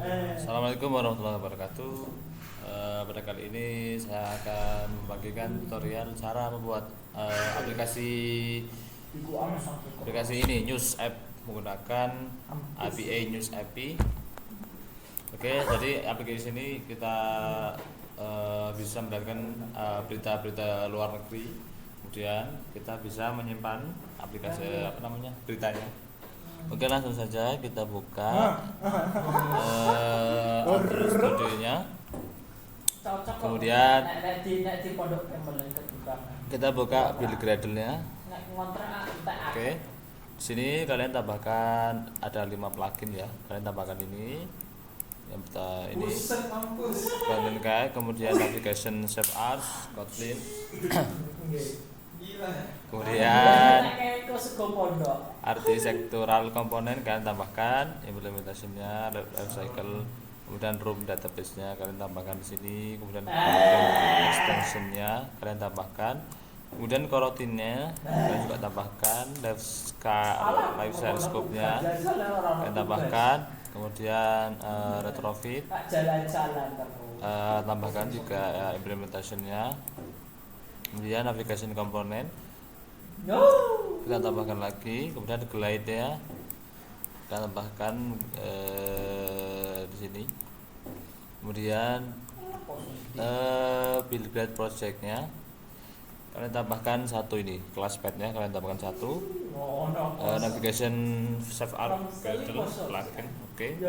Assalamualaikum warahmatullahi wabarakatuh. Pada kali ini saya akan membagikan tutorial cara membuat aplikasi ini News App menggunakan API News API. Oke, jadi aplikasi ini kita bisa mendapatkan berita-berita luar negeri. Kemudian kita bisa menyimpan aplikasi beritanya. Oke, langsung saja kita buka Android Studionya. Kemudian kita buka build Gradle-nya. Oke, di sini kalian tambahkan ada 5 plugin ya. Kalian tambahkan ini Kotlin Kai, kemudian Navigation Save As, Kotlin. Kemudian architectural komponen kalian tambahkan, implementasinya Lifecycle, kemudian room database-nya kalian tambahkan di sini, kemudian extension-nya kalian tambahkan, kemudian coroutine-nya kalian juga tambahkan, lifecycle scope-nya kalian tambahkan, kemudian retrofit tambahkan juga implementation-nya. Kemudian navigation komponen kita tambahkan lagi, kemudian glide-nya kita tambahkan di sini. Kemudian build grade project-nya kalian tambahkan satu, ini class path-nya kalian tambahkan satu, navigation save art Gradle plugin. Oke,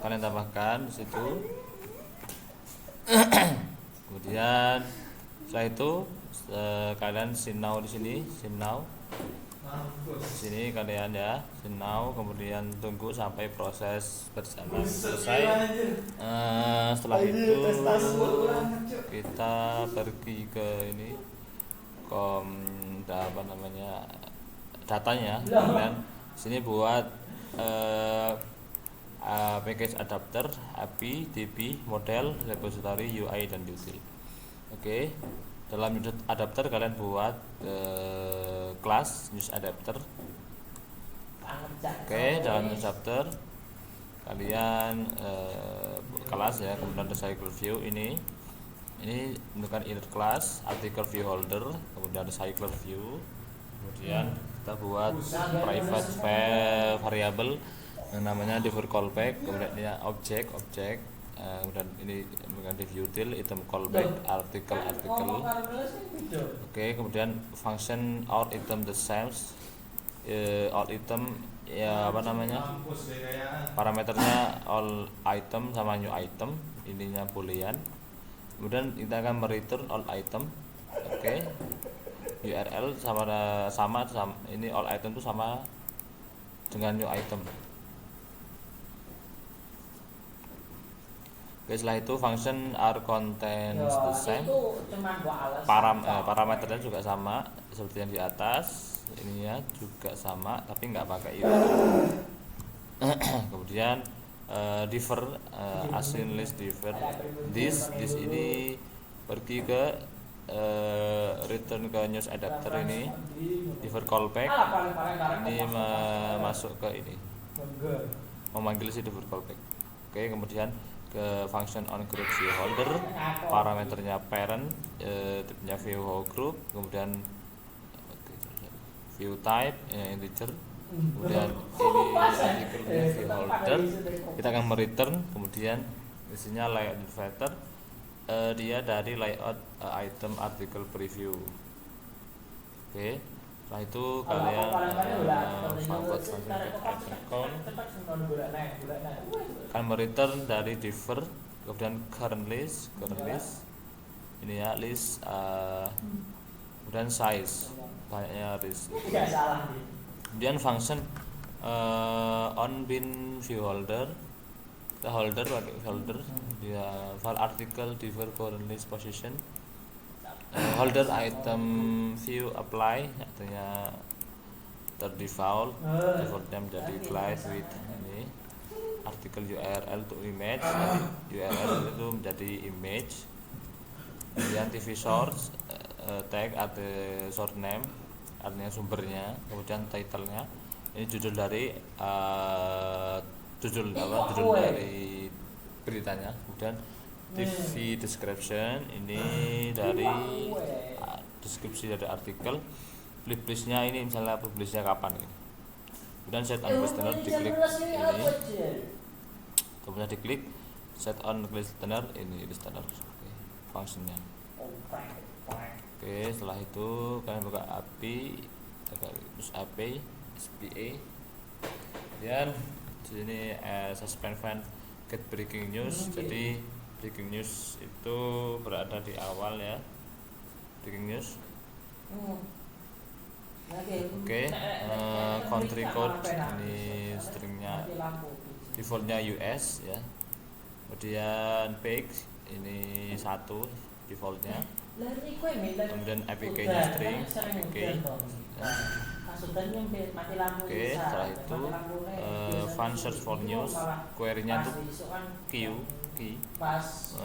kalian tambahkan di situ. Kemudian setelah itu kalian sinau di sini, sinau di sini kalian ya, sinau, kemudian tunggu sampai proses berjalan selesai. Setelah itu kita pergi ke ini datanya, kemudian sini buat package adapter, API, DB, model, repository, UI, dan util. Oke, dalam adapter kalian buat kelas news adapter. Oke, dalam news adapter kalian kelas ya, kemudian ada cycle view ini bukan inner class, article view holder, kemudian ada cycle view, kemudian kita buat private variable yang namanya default callback, kemudian ini objek, kemudian ini dengan div util, item callback, artikel. Oke, kemudian function all item the same, all item ya parameternya all item sama new item, ininya boolean. Kemudian kita akan mereturn all item. Oke, URL sama ini all item itu sama dengan new item. Oke, setelah itu function are contains the same, parameternya juga sama seperti yang di atas, ininya juga sama tapi nggak pakai URL. Kemudian differ, async list differ, this ini pergi ke return ke news adapter, ini differ callback, ini masuk ke ini memanggil si differ callback. Oke, kemudian ke function on group view holder, parameternya parent, tipenya view whole group, kemudian view type integer, kemudian ini artikelnya view holder, kita akan mereturn, kemudian isinya layout inverter, dia dari layout item article preview. Oke, setelah itu kalian buat function item count, akan mereturn dari differ, kemudian current list ini ya, list, kemudian size, banyaknya list. Kemudian function on bin view holder, kita holder pakai holder dia, file article differ current list position, holder item view apply, artinya terdefault name jadi glide with ini, artikel URL to image, URL itu menjadi image. Kemudian TV source, tag atau source name artinya sumbernya, kemudian title-nya, ini judul dari judul dari beritanya. Kemudian TV description ini dari deskripsi dari artikel. Publishnya ini misalnya publishnya kapan ini. Kemudian set on listener, diklik ini, kemudian diklik set on listener, ini listener. Oke, fungsinya. Oke, setelah itu kalian buka API, terus API SPA. Kemudian di sini suspend fan get breaking news. Jadi breaking news itu berada di awal ya. Breaking news. Oke, country code ini stringnya defaultnya US ya. Kemudian page ini 1 defaultnya. Kemudian APK-nya string APK. Oke, setelah itu fun search for news, query-nya itu key.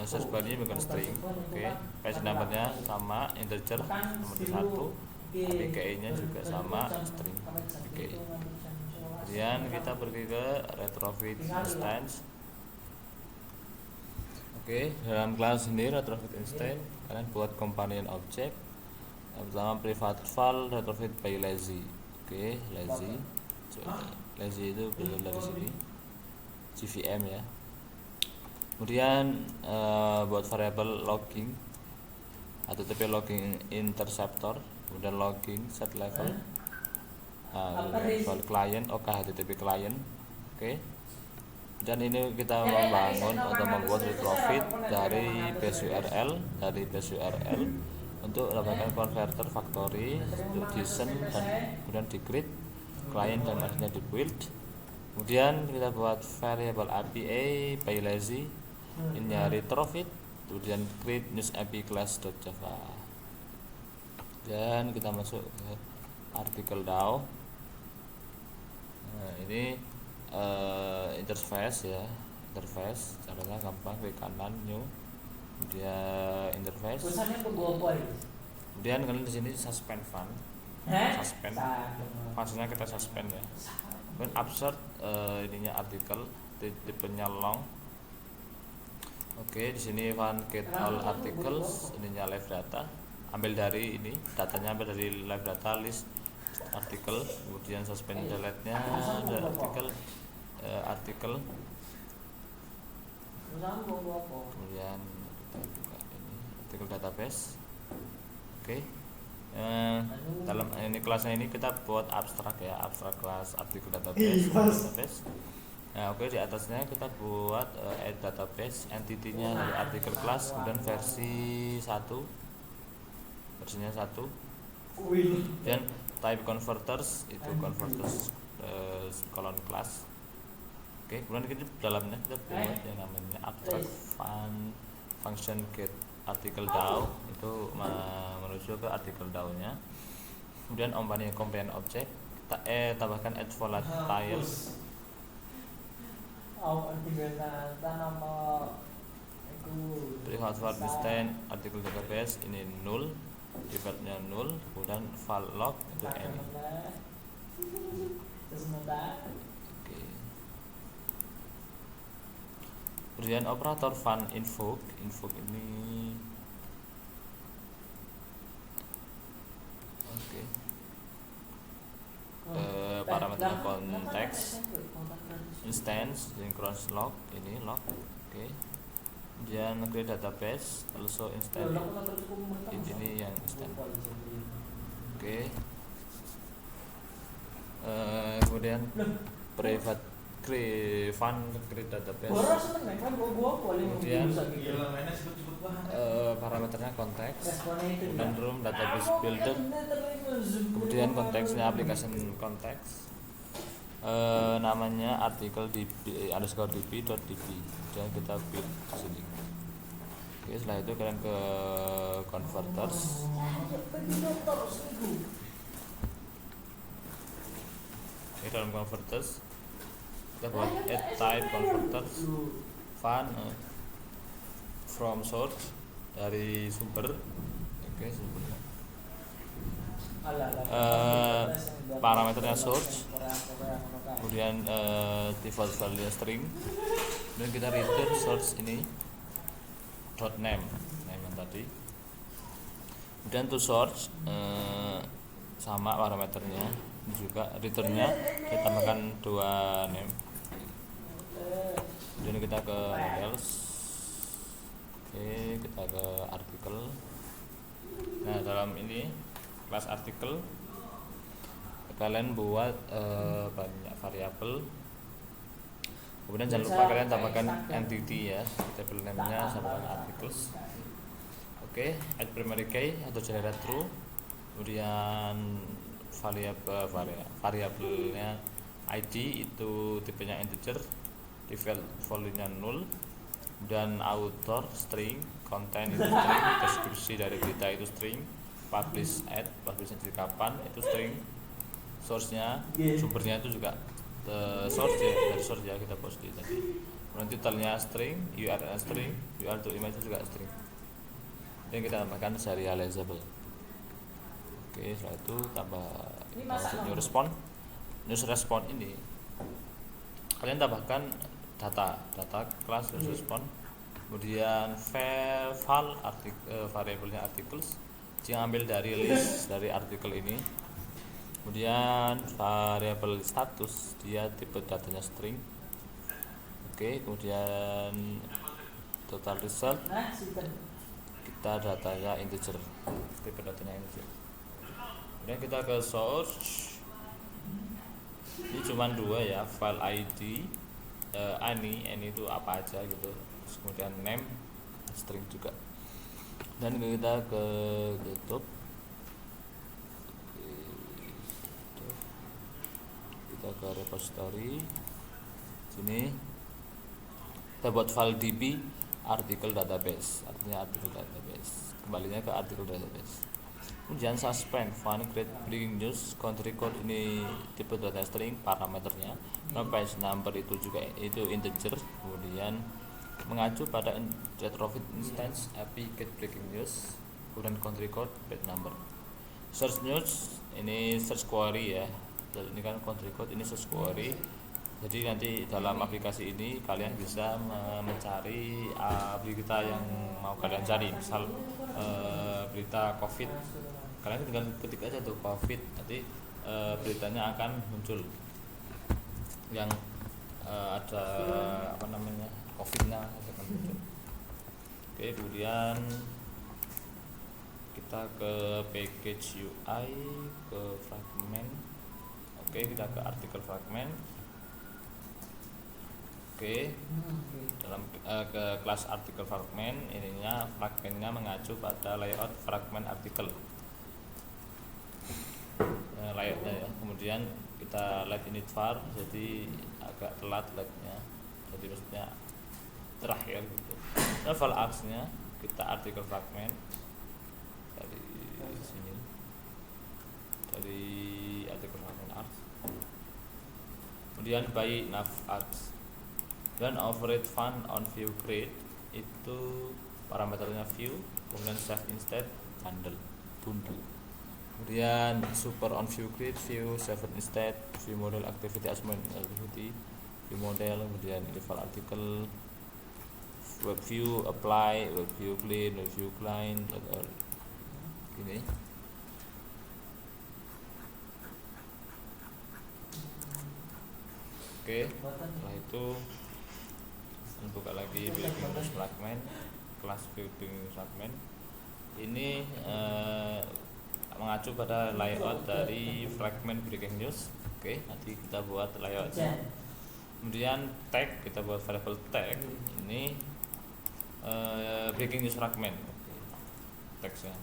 Search bar-nya bukan string. Oke, page number-nya sama integer nomor 1. APK-nya juga sama string APK. Kemudian kita pergi ke retrofit instance. Oke, dalam kelas ini retrofit instance kalian buat companion object. Yang pertama private file retrofit by lazy. Oke, lazy itu berasal dari sini JVM ya. Kemudian buat variable logging atau TP logging interceptor. Kemudian logging set level, level client, HTTP client. Oke. Dan ini kita membangun atau membuat retrofit dari base URL untuk mendapatkan converter factory untuk descent dan kemudian di create client dan akhirnya di build. Kemudian kita buat variable API by lazy, ini retrofit, kemudian create news API class.java. Dan kita masuk ke artikel DAO. Nah, ini interface ya, caranya gampang, klik kanan new, kemudian interface. Kemudian kalian di sini suspend fun, maksudnya kita suspend ya. Kemudian absurd ininya artikel, tipenya long. Oke, di sini fun get all articles, ininya live data. Ambil dari ini, datanya ambil dari live data list artikel. Kemudian suspend delete-nya dari artikel. Kemudian kita buka ini artikel database. Oke. Dalam ini kelasnya ini kita buat abstrak ya, abstrak kelas artikel database. Nah, oke, di atasnya kita buat add database, entity-nya dari artikel kelas, kemudian versinya 1. Dan type converters itu converters colon class. Oke, kemudian kita dalamnya kita buat yang namanya abstract function get article DAO, itu menuju ke artikel DAO-nya. Kemudian companion object kita tambahkan add volatile. Private file instance artikel database ini null, defaultnya null, kemudian file log itu any. Oke. Kemudian operator fun invoke ini oke. Parameter konteks instance synchronous log ini log. Oke. Kemudian create database also instance ini yang instance. Oke. Kemudian private create database. Kemudian parameternya konteks, kemudian room database builder, kemudian konteksnya application konteks, namanya artikel db_db.db, dan kita build di sini. Oke, setelah itu kalian ke converters. Ini dalam converters kita buat add type converters fun from source, dari sumber. Oke, sumbernya parameternya source, kemudian default value string, dan kita return source ini dot name yang tadi. Kemudian to source sama parameternya juga, returnnya kita tambahkan 2 name. Kemudian kita ke models, oke, kita ke artikel. Nah, dalam ini kelas artikel kalian buat banyak variabel. Kemudian jangan lupa kalian tambahkan entity ya, table name-nya sama articles. Oke, add primary key atau generate true. Kemudian variabelnya id itu tipenya integer, default value-nya null, dan author string, content itu string, deskripsi dari berita itu string, publish jadi kapan itu string, source-nya, sumbernya itu juga source ya, dari source ya kita post di tadi. Kemudian titelnya string, URL string, URL to image itu juga string. Dan kita tambahkan serializable. Oke, setelah itu tambah news response ini kalian tambahkan data kelas news response. Kemudian variabelnya articles yang ambil dari list dari artikel ini. Kemudian variabel status dia tipe datanya string. Oke, kemudian total result kita datanya integer, tipe datanya integer. Kemudian kita ke source, ini cuma 2 ya, file ID, any itu apa aja gitu. Terus kemudian name string juga. Dan kita ke YouTube, kita ke repository sini, kita buat file db article database, artinya article database, kembalinya ke article database. Kemudian suspend fun create breaking news country code, ini tipe data string, parameternya page number itu juga itu integer. Kemudian mengacu pada retrofit instance API get breaking news, kemudian country code, page number. Search news ini search query ya, ini kan country code, ini search query. Jadi nanti dalam aplikasi ini kalian bisa mencari berita yang mau kalian cari, misal berita COVID, kalian tinggal ketik aja tuh COVID, nanti beritanya akan muncul yang ada COVID-nya akan muncul. Oke, kemudian kita ke package UI, ke fragment. Oke, kita ke artikel fragment. Oke, dalam ke kelas artikel fragment, ininya fragmentnya mengacu pada layout fragment artikel, layoutnya ya. Kemudian kita let init var, jadi agak telat letnya, jadi maksudnya terakhir gitu. Nah, file args-nya kita artikel fragment dari sini, dari artikel fragment args. Kemudian by nav args. Dan override fun on view create itu parameternya view, kemudian save instead bundle. Kemudian super on view create, view save instead, view model activity assignment activity, view model, kemudian level article, web view apply, web view clean, web view client, atau gini. Oke, setelah itu buka lagi breaking news fragment, kelas breaking news fragment ini mengacu pada layout dari fragment breaking news. Oke, nanti kita buat layoutnya. Kemudian tag, kita buat variable tag ini breaking news fragment, teksnya.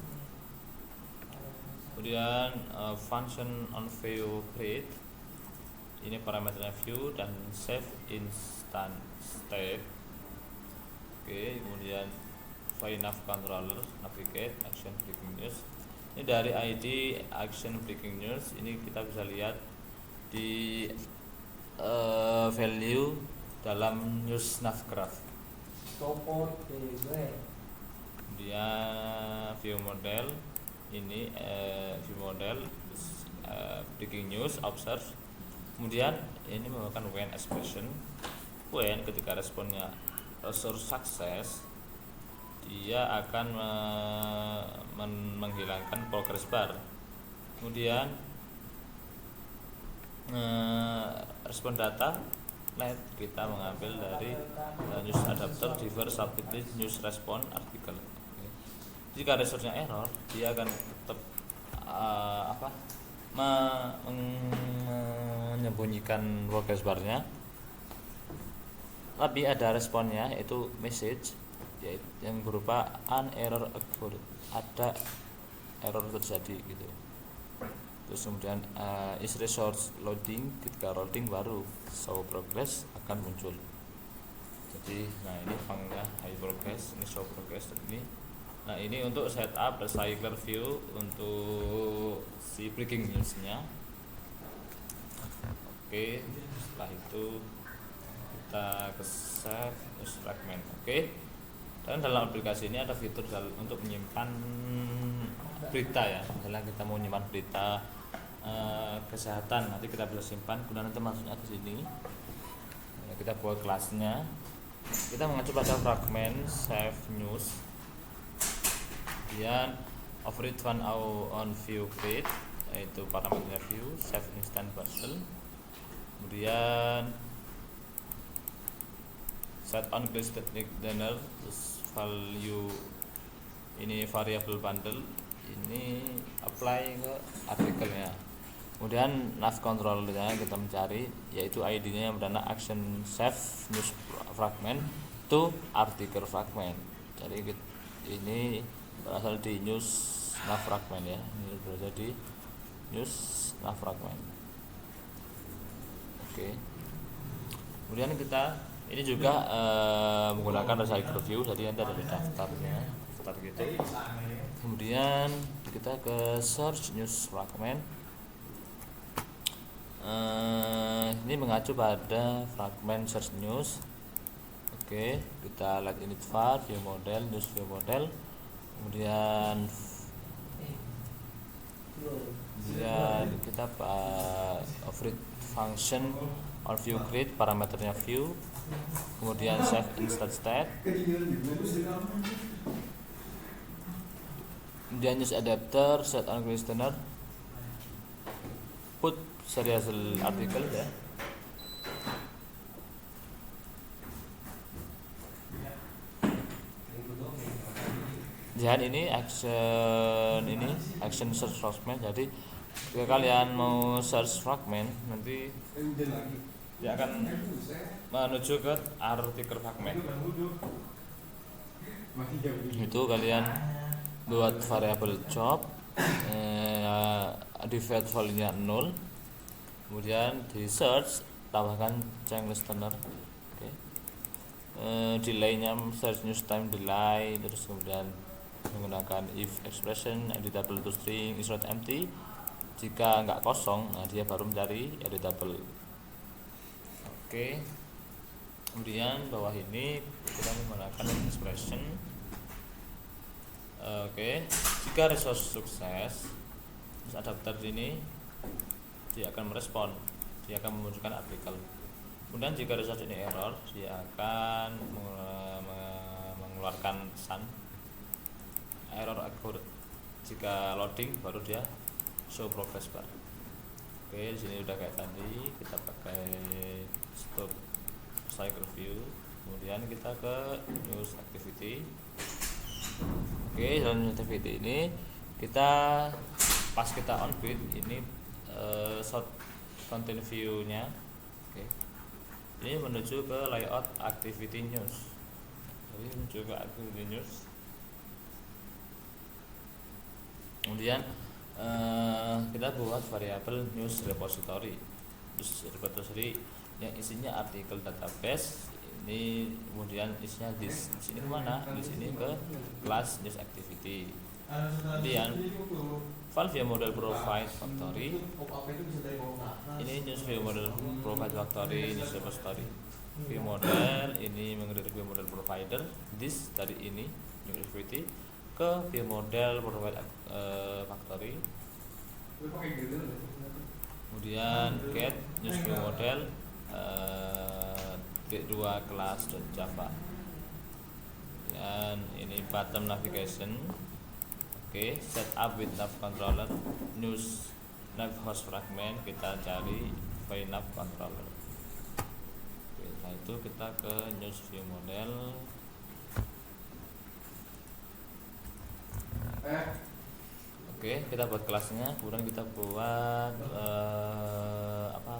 Kemudian function on view create, ini parameternya view dan save instant state. Oke, kemudian by nav controller navigate action breaking news, ini dari ID action breaking news, ini kita bisa lihat di value dalam news nav graph. Dia view model, ini view model breaking news observe, Kemudian ini menggunakan when expression. When ketika responnya resource sukses, dia akan menghilangkan progress bar. Kemudian respon data net kita mengambil dari news adapter diver subtitle news response artikel. Jika resource-nya error, dia akan tetap menyembunyikan progress bar-nya, tapi ada responnya yaitu message yang berupa an error occurred, ada error terjadi gitu. Terus kemudian is resource loading, ketika loading baru show progress akan muncul. Jadi nah ini functionnya high progress, ini show progress ini. Nah ini untuk setup recycler view untuk si breaking news-nya. Oke, setelah itu kita ke save news fragment. Oke. Dan dalam aplikasi ini ada fitur untuk menyimpan berita ya. Misalnya kita mau menyimpan berita kesehatan, nanti kita bisa simpan. Kemudian nanti masuknya ke sini. Nah, kita buat kelasnya. Kita mengacu pada fragment save news. Kemudian override one on view create, yaitu parameter view save instant parcel. Kemudian set on clear static dinner, terus value ini variable bundle, ini apply ke artikelnya. Kemudian nav controllernya kita mencari, yaitu ID-nya yang bernama action save news fragment to article fragment. Jadi ini berasal di news nav fragment ya, ini berasal di news nav fragment. Oke. Kemudian kita ini juga menggunakan recycle view, jadi nanti ada daftarnya seperti gitu. Kemudian kita ke search news fragment. Ini mengacu pada fragment search news. Oke, kita lihat init var view model news view model. Kemudian kita override function on view create, parameternya view. Kemudian save instant state. Kemudian use adapter set on listener put serial artikel ya. Lihat ini action search fragment. Jadi jika kalian mau search fragment, nanti dia akan menuju ke artikel fragment. Itu kalian buat variabel job, default value-nya 0. Kemudian di search tambahkan change listener. Delay-nya search news time delay, terus kemudian menggunakan if expression editable to string is not empty. Jika enggak kosong, nah dia baru mencari editable. Oke. Kemudian bawah ini kita menggunakan expression. Oke. Jika resource sukses, adapter ini dia akan merespon, dia akan memunculkan artikel. Kemudian jika resource ini error, dia akan mengeluarkan pesan error occurred. Jika loading baru dia show progress bar. Oke, di sini udah kayak tadi, kita pakai stop cycle view. Kemudian kita ke news activity. Oke, dalam news activity ini kita pas kita on bid ini short content view-nya. Oke. Ini menuju ke layout activity news. Jadi menuju ke activity news. Kemudian kita buat variabel news repository. News repository yang isinya artikel database. Ini kemudian isinya di sini kemana? Di sini ke class news activity. Kemudian file view model provide factory. Ini news view model provide factory news repository. View model ini mengirim view model provider. This dari ini news activity ke view model provide factory. kemudian get news view model dua kelas Java, dan ini button navigation. Oke, setup with nav controller, news nav host fragment, kita cari by nav controller. Oke, setelah itu kita ke news view model. Oke, kita buat kelasnya, kemudian kita buat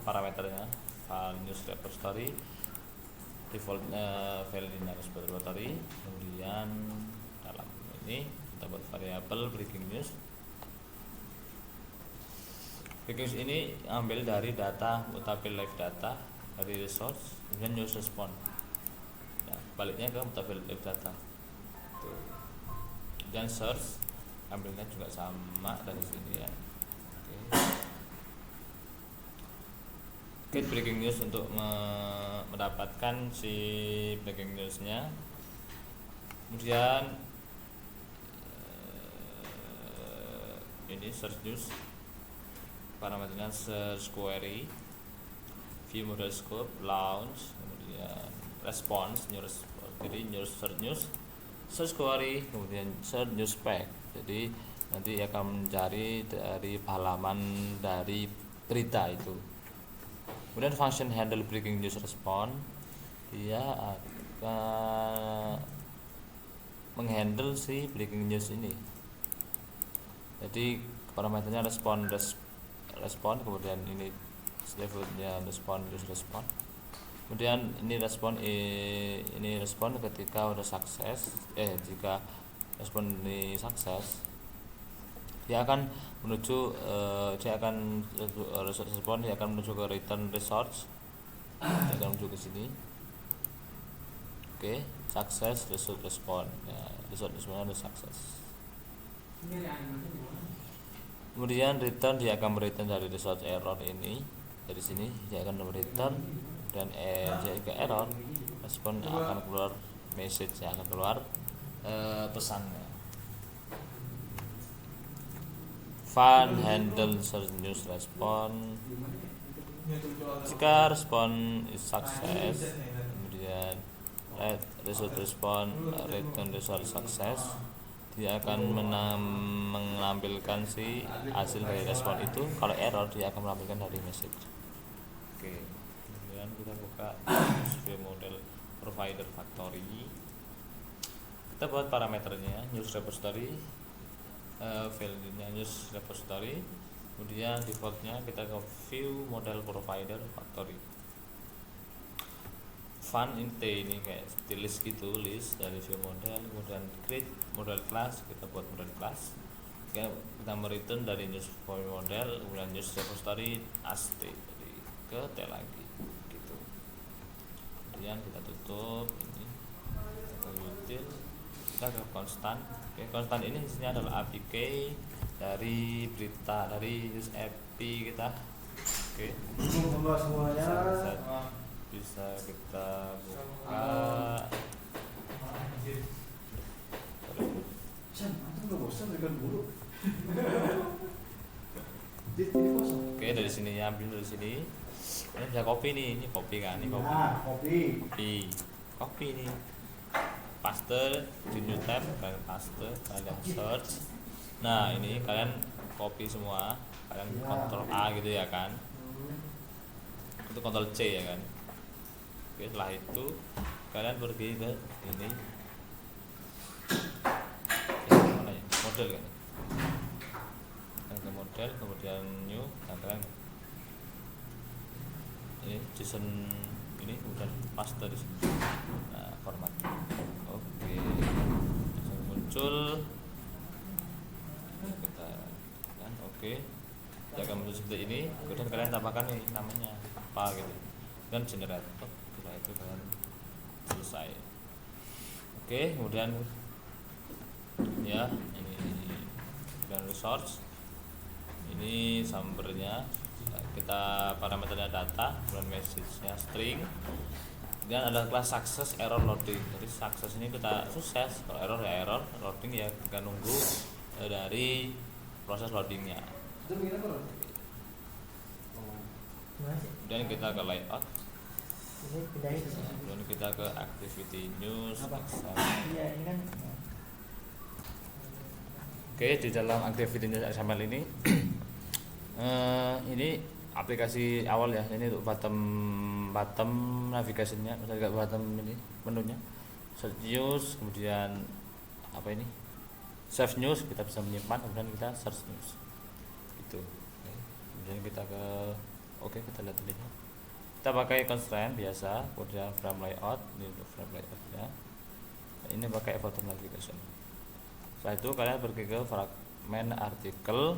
parameternya, file news repository, default file in repository, kemudian dalam ini kita buat variabel breaking news. Breaking news ini ambil dari data mutable live data dari resource, kemudian news response. Nah, baliknya ke mutable live data. Tuh. Dan search ambilnya juga sama dari sini ya. Get breaking news untuk mendapatkan si breaking newsnya. Kemudian ini search news, parameternya search query, view model scope, launch, kemudian response, jadi news search news, search query, kemudian search news spec. Jadi nanti akan mencari dari halaman dari berita itu. Kemudian function handle breaking news response, dia akan menghandle si breaking news ini. Jadi parameternya respon, kemudian ini levelnya news respon. Kemudian ini respon ketika udah sukses, jika respon ini sukses, dia akan menuju respon, dia akan menuju ke return resource, dia akan menuju ke sini. Oke, sukses result respon, ya, result responnya udah sukses. Kemudian return, dia akan return dari result error ini, dari sini dia akan return, dan jika error respon akan keluar message, yang akan keluar pesannya. Fun handle search news respon, jika respon is success, kemudian result respon return result success, dia akan menampilkan si hasil dari respon itu. Kalau error, dia akan menampilkan dari message. Oke, kemudian kita buka view model provider factory. Kita buat parameternya news repository, value-nya news repository, kemudian defaultnya kita ke view model provider factory. Fun int ini kayak list gitu, list dari view model, kemudian create model class, kita buat model class. Kita mereturn dari news view model, kemudian news repository ast, jadi ke t lagi gitu. Kemudian kita tutup ini, kita util, kita ke constant. Oke, constant ini isinya adalah APK dari berita, dari news API kita. Oke, bisa kita buka. Oke, dari sini ya, ambil dari sini. Ini bisa copy nih, ini copy kan, ini copy nih. Paste di new tab, kalian paste, kalian search. Nah, ini kalian copy semua, kalian Ctrl A gitu ya kan. Itu Ctrl C ya kan. Oke, setelah itu kalian pergi ke ini. Mana ya? Model kan. Kalian ke model, kemudian new, dan kalian ini JSON ini kemudian paste di sini. Nah, format. Oke. Langsung muncul. Kita kan oke. Dia akan muncul seperti ini. Kemudian kalian tambahkan nih namanya apa gitu. Dan generate. Setelah itu kalian selesai. Oke, kemudian ya ini dan resource. Ini sumbernya. Kita parameternya data, kemudian message-nya string, dan ada kelas success error loading. Jadi success ini kita sukses, kalau error ya error, loading ya kita nunggu dari proses loadingnya. Kemudian kita ke layout, Ini pindahin. kemudian kita ke activity news. Iya, ini kan. Oke, di dalam activity news XML ini ini aplikasi awal ya. Ini untuk bottom navigasinya, misalnya bottom ini menunya search news, kemudian apa ini save news, kita bisa menyimpan, kemudian kita search news gitu. Oke. Kemudian kita kita lihat ini, kita pakai constraint biasa, kemudian frame layout, ini untuk frame layoutnya, ini pakai bottom navigation. Setelah itu kalian pergi ke fragment artikel.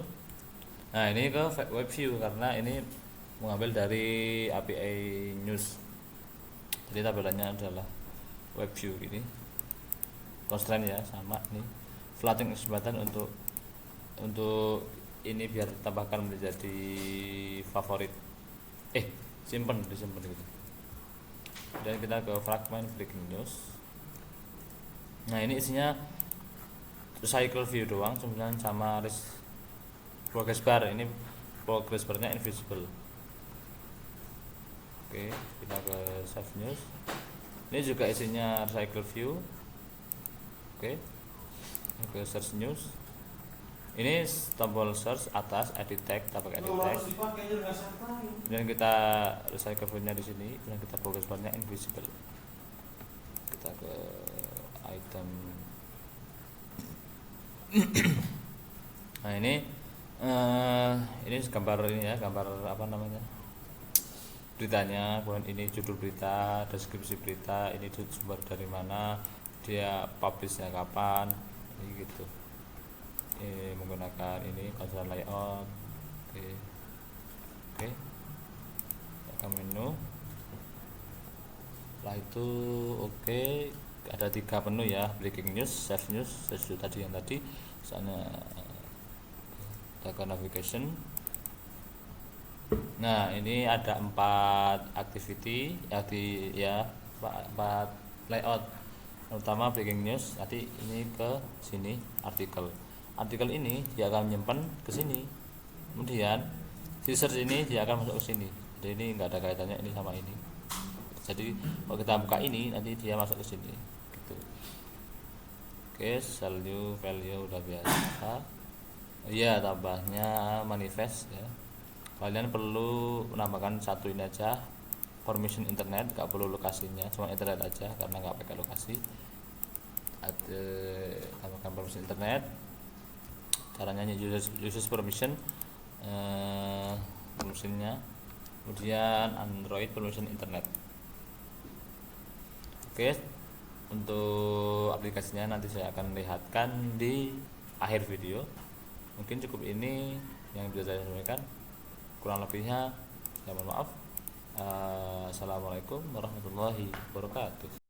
Nah, ini ke web view karena ini mengambil dari API news, jadi tampilannya adalah web view ini. Constraint ya sama nih, floating kesempatan untuk ini biar tambahkan menjadi favorit, disimpan gitu. Dan kita ke fragment breaking news. Nah, ini isinya cycle view doang, kemudian sama progress bar. Ini progress barnya invisible. Oke, kita ke save news. Ini juga isinya cycle view. Oke, ke search news. Ini tombol search atas, edit tag, kita pakai edit tag. Kemudian kita recycle view-nya di sini, kemudian kita progress bar-nya invisible. Kita ke item. Nah, ini gambar ini ya, gambar apa namanya, beritanya, kemudian ini judul berita, deskripsi berita, ini sumber dari mana, dia publishnya kapan, ini gitu. Ini menggunakan ini constraint layout. Oke, kita menu. Setelah itu ada 3 menu ya, breaking news, save news, tadi yang tadi. Misalnya kita ke navigation. Nah, ini ada 4 activity ya, 4 layout. Pertama breaking news, nanti ini ke sini artikel ini dia akan menyimpan ke sini, kemudian search ini dia akan masuk ke sini. Jadi ini enggak ada kaitannya ini sama ini. Jadi kalau kita buka ini nanti dia masuk ke sini gitu. Oke, value udah biasa. Iya, tambahnya manifest ya. Kalian perlu menambahkan satu ini aja, permission internet, nggak perlu lokasinya, cuma internet aja karena nggak pakai lokasi. Ada tambahkan permission internet. Caranya users permission, permissionnya, kemudian Android permission internet. Oke, untuk aplikasinya nanti saya akan lihatkan di akhir video. Mungkin cukup ini yang bisa saya sampaikan, kurang lebihnya saya mohon maaf. Assalamualaikum warahmatullahi wabarakatuh.